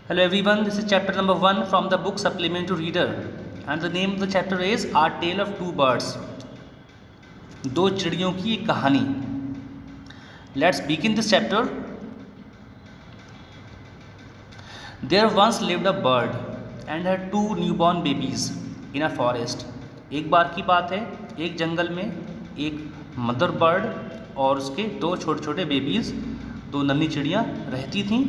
Hello everyone, this is chapter number 1 from the book Supplement to Reader, and the name of the chapter is A Tale of Two Birds. दो चिड़ियों की एक कहानी. Let's begin this chapter. There once lived a bird and had two newborn babies in a forest. एक बार की बात है, एक जंगल में एक मदर बर्ड और उसके दो छोटे छोटे बेबीज़, दो नन्ही चिड़ियाँ रहती थीं.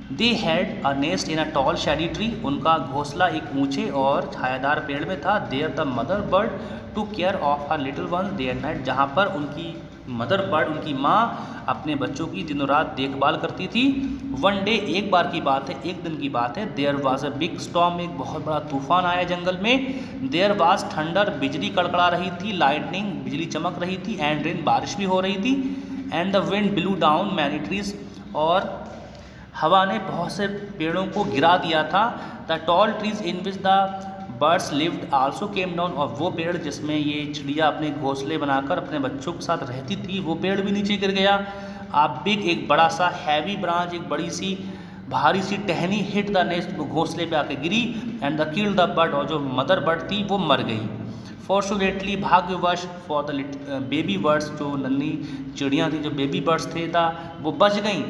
They had a nest in a tall shady tree. उनका घोंसला एक ऊंचे और छायादार पेड़ में था. There the mother bird to care of her little one day and night. जहाँ पर उनकी मदर बर्ड, उनकी माँ, अपने बच्चों की दिनों रात देखभाल करती थी. वन डे, एक बार की बात है, एक दिन की बात है. There was a big storm. एक बहुत बड़ा तूफान आया जंगल में. There was thunder. बिजली कड़कड़ा रही थी. लाइटनिंग, बिजली चमक रही थी. एंड रेन, बारिश भी हो रही थी. And the wind blue down many trees. और हवा ने बहुत से पेड़ों को गिरा दिया था. The tall trees in which the birds lived also came down. और वो पेड़ जिसमें ये चिड़िया अपने घोंसले बनाकर अपने बच्चों के साथ रहती थी, वो पेड़ भी नीचे गिर गया. आप बिग, एक बड़ा सा हैवी ब्रांच, एक बड़ी सी भारी सी टहनी हिट द नेस्ट, वो घोंसले पे आके गिरी. And the kill the bird. और जो मदर बर्ड थी वो मर गई. फॉर्चुनेटली, भाग्यवश, फॉर द बेबी बर्ड्स, जो नन्ही चिड़ियाँ थी, जो बेबी बर्ड्स थे वो बच गई.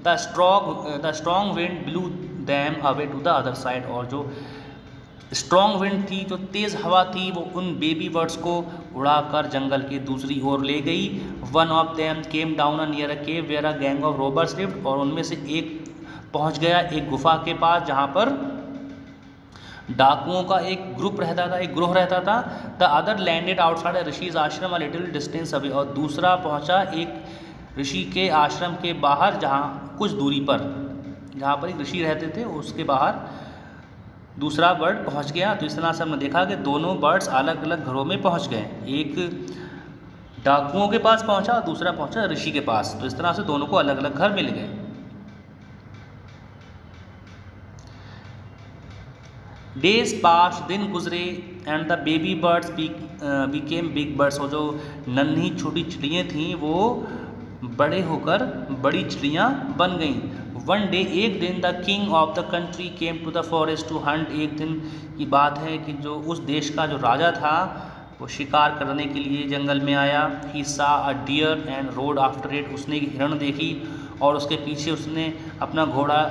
The strong wind blew them away to the other side. और जो स्ट्रॉन्ग विंड थी, जो तेज़ हवा थी, वो उन बेबी बर्ड्स को उड़ाकर जंगल के दूसरी ओर ले गई. One of them came down near a cave where a gang of robbers lived. और उनमें से एक पहुंच गया एक गुफा के पास जहां पर डाकुओं का एक ग्रुप रहता था, एक ग्रोह रहता था. The other landed outside rishis आश्रम अ लिटिल डिस्टेंस अवे. और दूसरा पहुंचा एक ऋषि के आश्रम के बाहर, जहाँ कुछ दूरी पर, जहाँ पर एक ऋषि रहते थे उसके बाहर दूसरा बर्ड पहुँच गया. तो इस तरह से हमने देखा कि दोनों बर्ड्स अलग अलग घरों में पहुँच गए. एक डाकुओं के पास पहुँचा और दूसरा पहुँचा ऋषि के पास. तो इस तरह से दोनों को अलग अलग घर मिल गए. डेज पास, दिन गुजरे. And the baby birds became big birds. और जो नन्ही छोटी चिड़ियाँ थीं वो बड़े होकर बड़ी चिड़ियाँ बन गईं. वन डे, एक दिन, the king of the country came to the forest to hunt. एक दिन की बात है कि जो उस देश का जो राजा था वो शिकार करने के लिए जंगल में आया. He saw a deer and rode after it. उसने एक हिरण देखी और उसके पीछे उसने अपना घोड़ा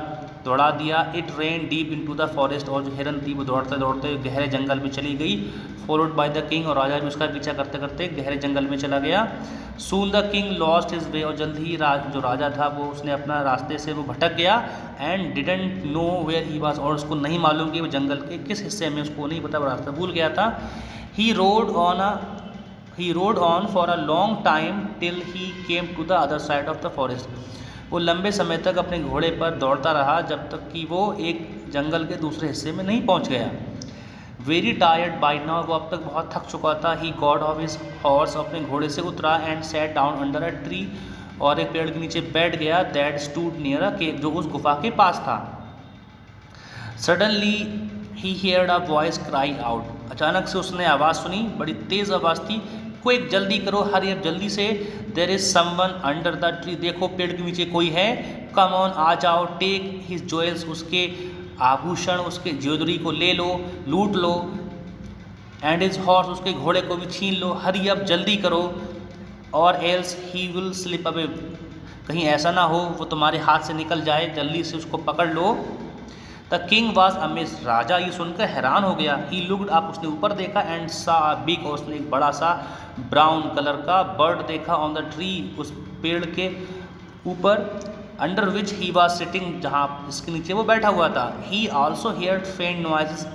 दौड़ा दिया. It rain deep into the forest. और जो हिरन थी वो दौड़ते दौड़ते गहरे जंगल में चली गई. Followed by the king. और राजा भी उसका पीछा करते करते गहरे जंगल में चला गया. Soon the king lost his way. और जल्द ही जो राजा था वो उसने अपना रास्ते से वो भटक गया. And didn't know where he was. और उसको नहीं मालूम कि वो जंगल के किस हिस्से में, उसको नहीं पता, वो रास्ता भूल गया था. He rode on for a long time till he came to the other side of the forest. वो लंबे समय तक अपने घोड़े पर दौड़ता रहा जब तक कि वो एक जंगल के दूसरे हिस्से में नहीं पहुंच गया. Very tired by now. वो अब तक बहुत थक चुका था. He got off his horse. अपने घोड़े से उतरा. And sat down under a tree. और एक पेड़ के नीचे बैठ गया. That stood near a cave. जो उस गुफा के पास था. Suddenly he heard a voice cry out. अचानक से उसने आवाज़ सुनी, बड़ी तेज़ आवाज़ थी. क्विक, जल्दी करो, हरी अप, जल्दी से. There is someone under the tree. देखो पेड़ के नीचे कोई है. कम ऑन, आ जाओ. Take his jewels. उसके आभूषण, उसके ज्वेलरी को ले लो, लूट लो. And his horse. उसके घोड़े को भी छीन लो. हरी अप, जल्दी करो. और else he will slip away. कहीं ऐसा ना हो वो तुम्हारे हाथ से निकल जाए. जल्दी से उसको पकड़ लो. The king was amazed. राजा ये सुनकर हैरान हो गया. He looked up. उसने ऊपर देखा. एंड सा बिग. और उसने एक बड़ा सा ब्राउन कलर का बर्ड देखा ऑन द ट्री, उस पेड़ के ऊपर. Under which he was sitting. जहाँ इसके नीचे वो बैठा हुआ था. ही ऑल्सो हेयर्ड फेंट noises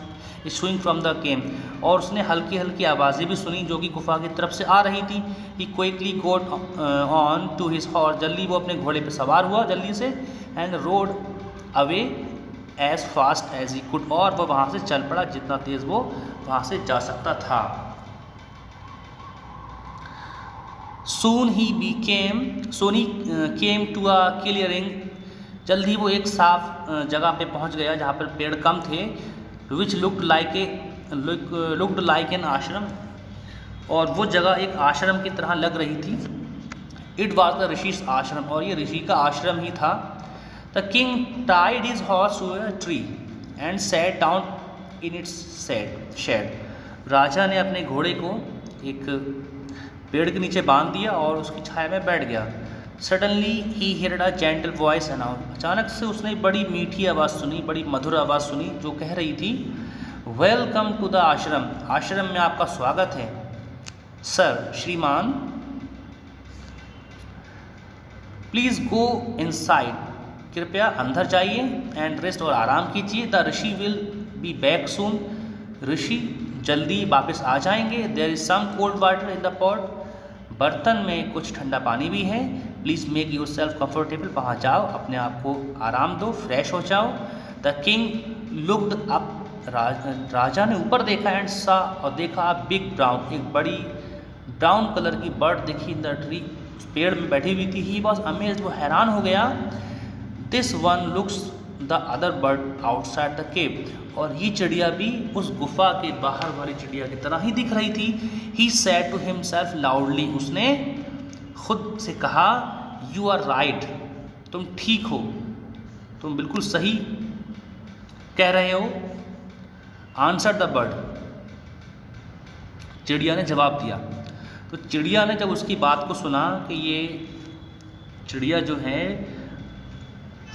issuing from the cave. और उसने हल्की हल्की आवाज़ें भी सुनी जो कि गुफा की तरफ से आ रही थी. He quickly got on to his horse. जल्दी वो अपने घोड़े पर सवार हुआ जल्दी से. And rode away as fast as he could. और वह वहाँ से चल पड़ा जितना तेज़ वो वहाँ से जा सकता था. Soon he came to a clearing. जल्द ही वो एक साफ जगह पे पहुंच गया जहाँ पर पेड़ कम थे. Which looked like an आश्रम. और वो जगह एक आश्रम की तरह लग रही थी. It was the ऋषि's आश्रम. और ये ऋषि का आश्रम ही था. The king tied his horse to a tree and sat down in its shade. राजा ने अपने घोड़े को एक पेड़ के नीचे बांध दिया और उसकी छाया में बैठ गया। Suddenly he heard a gentle voice announce. अचानक से उसने बड़ी मीठी आवाज़ सुनी, बड़ी मधुर आवाज़ सुनी, जो कह रही थी, वेलकम टू द आश्रम, आश्रम में आपका स्वागत है। सर, श्रीमान, प्लीज़ गो इनसाइड, कृपया अंदर जाइए, एंड रेस्ट और आराम कीजिए। The rishi will be back soon, ऋषि जल्दी वापस आ जाएंगे। There is some cold water in the pot, बर्तन में कुछ ठंडा पानी भी है। Please make yourself comfortable, वहाँ जाओ, अपने आप को आराम दो, फ्रेश हो जाओ। द किंग लुक्ड अप, राजा ने ऊपर देखा, एंड सा, और देखा बिग ब्राउन, एक बड़ी ब्राउन कलर की बर्ड देखी इन द ट्री, पेड़ में बैठी हुई थी। ही वॉज अमेज्ड, वो हैरान हो गया। This one looks the other bird outside the cave, और ये चिड़िया भी उस गुफा के बाहर वाली चिड़िया की तरह ही दिख रही थी। He said to himself loudly, उसने खुद से कहा, यू आर राइट, तुम ठीक हो, तुम बिल्कुल सही कह रहे हो। आंसर द बर्ड, चिड़िया ने जवाब दिया। तो चिड़िया ने जब उसकी बात को सुना कि ये चिड़िया जो है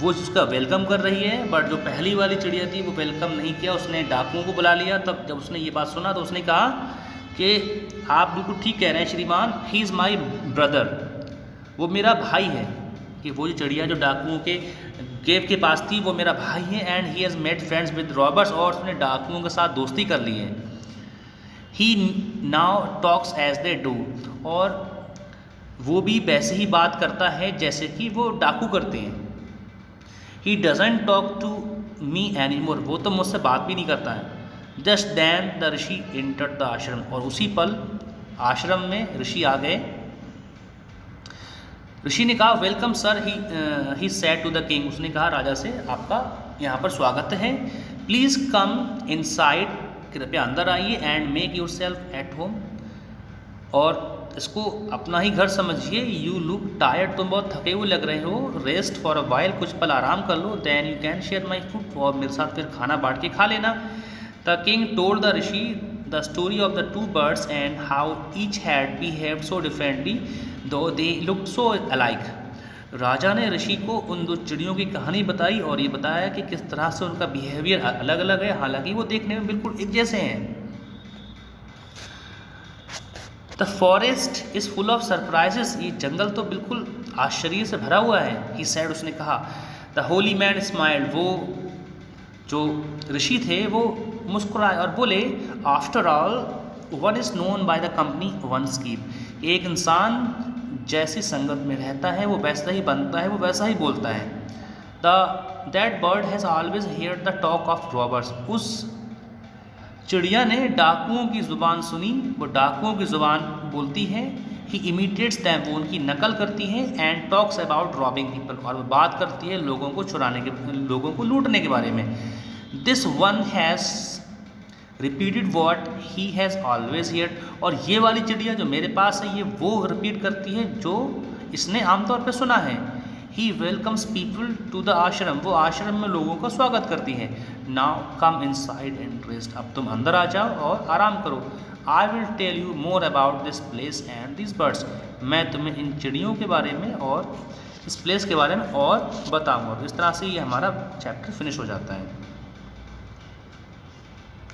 वो उसका वेलकम कर रही है, बट जो पहली वाली चिड़िया थी वो वेलकम नहीं किया, उसने डाकुओं को बुला लिया। तब जब उसने ये बात सुना तो उसने कहा कि आप बिल्कुल ठीक कह रहे हैं श्रीमान, ही इज़ माई ब्रदर, वो मेरा भाई है। कि वो जो चिड़िया जो डाकुओं के केव के पास थी वो मेरा भाई है। And he has made friends with robbers, और उसने डाकुओं के साथ दोस्ती कर ली है। He now talks as they do, और वो भी वैसे ही बात करता है जैसे कि वो डाकू करते हैं। He doesn't talk to me any more, वो तो मुझसे बात भी नहीं करता है। Just then the rishi entered the ashram, और उसी पल आश्रम में ऋषि आ गए। ऋषि ने कहा, welcome sir, he said to the king, उसने कहा राजा से, आपका यहाँ पर स्वागत है। प्लीज़ कम इनसाइड, कृपया अंदर आइए, and make your self at home, और इसको अपना ही घर समझिए। यू लुक टायर्ड, तुम बहुत थके हुए लग रहे हो। रेस्ट फॉर अ वाइल, कुछ पल आराम कर लो। Then you can share my food, और मेरे साथ फिर खाना बांट के खा लेना। The king told the rishi the story of the two birds and how each had behaved so differently though they looked so alike. राजा ने ऋषि को उन दो चिड़ियों की कहानी बताई और ये बताया कि किस तरह से उनका बिहेवियर अलग अलग है, हालांकि वो देखने में बिल्कुल एक जैसे हैं। The forest is full of surprises, ये जंगल तो बिल्कुल आश्चर्य से भरा हुआ है। ही सैड, उसने कहा। द होली मैन स्माइल्ड, वो जो ऋषि थे वो मुस्कुराए और बोले, after all one is known by the company one's keep, एक इंसान जैसी संगत में रहता है वो वैसा ही बनता है, वो वैसा ही बोलता है। That bird has always heard the talk of robbers, उस चिड़िया ने डाकुओं की ज़ुबान सुनी, वो डाकुओं की ज़ुबान बोलती है। ही इमिटेट्स दैम, वो उनकी नकल करती है। And talks about robbing people, और वो बात करती है लोगों को चुराने के, लोगों को लूटने के बारे में। This one has repeated what he has always heard, और ये वाली चिड़िया जो मेरे पास है ये वो रिपीट करती है जो इसने आमतौर पर सुना है। He welcomes people to the ashram, वो आश्रम में लोगों का स्वागत करती है। Now come inside and rest, अब तुम अंदर आ जाओ और आराम करो। I will tell you more about this place and this birds, मैं तुम्हें इन चिड़ियों के बारे में और इस प्लेस के बारे में और बताऊँगा। इस तरह से ये हमारा चैप्टर फिनिश हो जाता है।